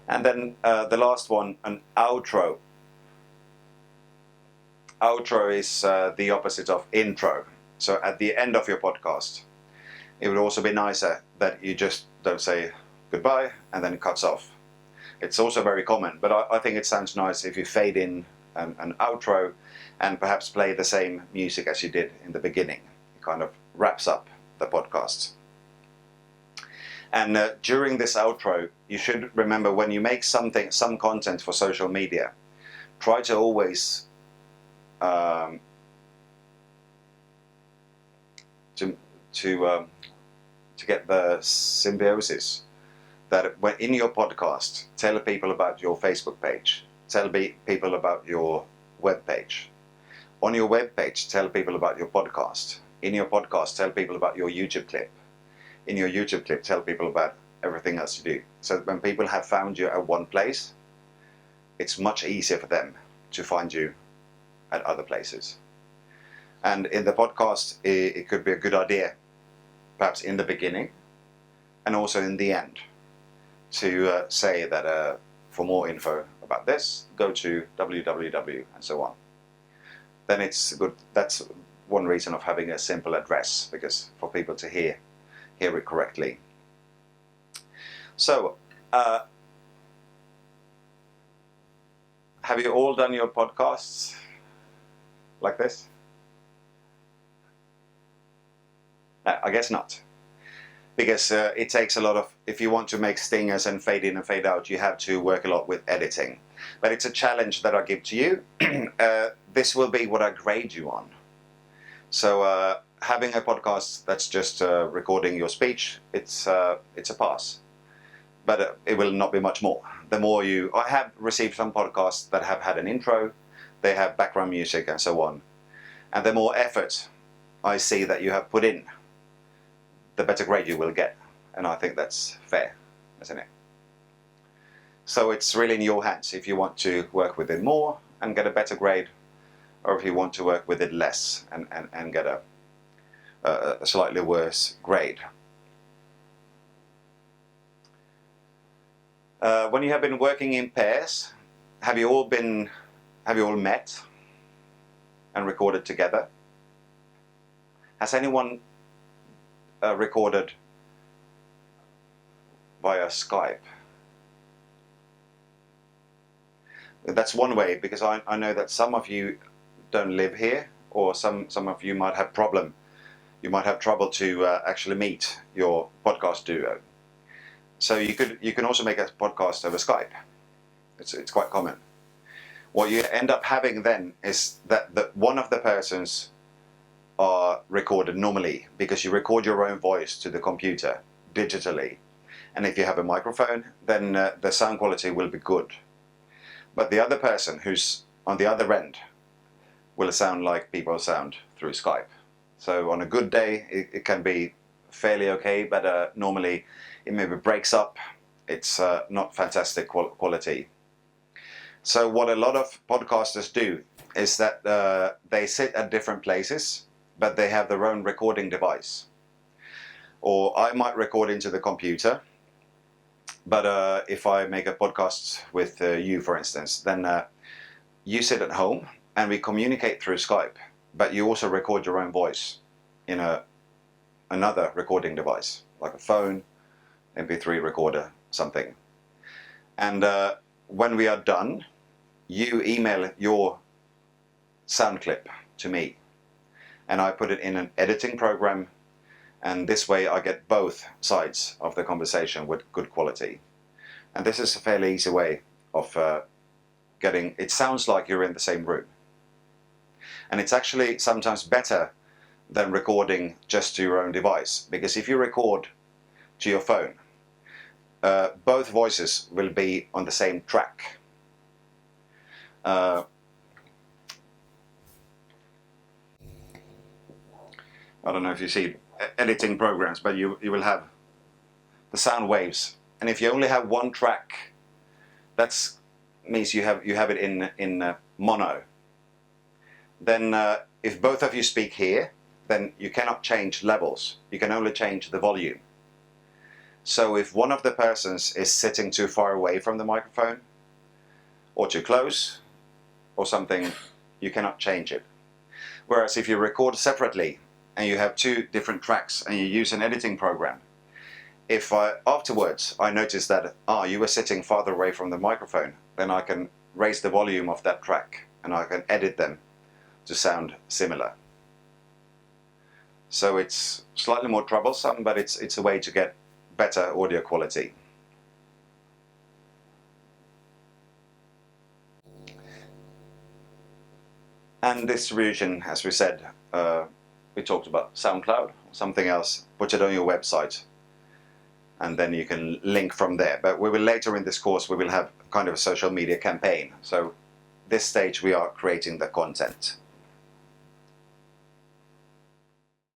And then the last one, an outro. Outro is the opposite of intro. So at the end of your podcast, it would also be nicer that you just don't say goodbye and then it cuts off. It's also very common, but I think it sounds nice if you fade in an outro and perhaps play the same music as you did in the beginning. It kind of wraps up the podcast. And during this outro, you should remember when you make some content for social media, try to always to get the symbiosis that when in your podcast, tell people about your Facebook page, tell people about your web page. On your web page, tell people about your podcast. In your podcast, tell people about your YouTube clip. In your YouTube clip, tell people about everything else you do. So when people have found you at one place, it's much easier for them to find you at other places. And in the podcast, it could be a good idea, perhaps in the beginning and also in the end, to say that for more info about this, go to www and so on. Then it's good. That's one reason of having a simple address, because for people to hear it correctly. So, have you all done your podcasts like this? No, I guess not. Because it takes a lot of, if you want to make stingers and fade in and fade out, you have to work a lot with editing. But it's a challenge that I give to you. This will be what I grade you on. So having a podcast that's just recording your speech, it's a pass. But it will not be much more. The more I have received some podcasts that have had an intro, they have background music and so on. And the more effort I see that you have put in, the better grade you will get. And I think that's fair, isn't it? So it's really in your hands if you want to work with it more and get a better grade, or if you want to work with it less and get a slightly worse grade. When you have been working in pairs, have you all met and recorded together? Has anyone recorded via Skype? That's one way, because I know that some of you don't live here, or some of you might have problem. You might have trouble to actually meet your podcast duo. So you can also make a podcast over Skype. It's quite common. What you end up having then is that one of the persons are recorded normally, because you record your own voice to the computer digitally. And if you have a microphone, then the sound quality will be good. But the other person who's on the other end will sound like people sound through Skype. So on a good day, it can be fairly okay, but normally it maybe breaks up. It's not fantastic quality. So what a lot of podcasters do is that they sit at different places, but they have their own recording device. Or I might record into the computer, but if I make a podcast with you, for instance, then you sit at home and we communicate through Skype, but you also record your own voice in another recording device, like a phone, MP3 recorder, something. And when we are done, you email your sound clip to me, and I put it in an editing program, and this way I get both sides of the conversation with good quality. And this is a fairly easy way of getting, it sounds like you're in the same room. And it's actually sometimes better than recording just to your own device, because if you record to your phone, both voices will be on the same track. I don't know if you see editing programs, but you will have the sound waves, and if you only have one track, that means you have it in mono. Then if both of you speak here, then you cannot change levels. You can only change the volume. So if one of the persons is sitting too far away from the microphone, or too close, or something, you cannot change it. Whereas if you record separately and you have two different tracks and you use an editing program, if afterwards I notice that you were sitting farther away from the microphone, then I can raise the volume of that track and I can edit them to sound similar. So it's slightly more troublesome, but it's a way to get better audio quality. And distribution, as we said, we talked about SoundCloud, something else, put it on your website, and then you can link from there. But we will later in this course, we will have kind of a social media campaign. So this stage we are creating the content.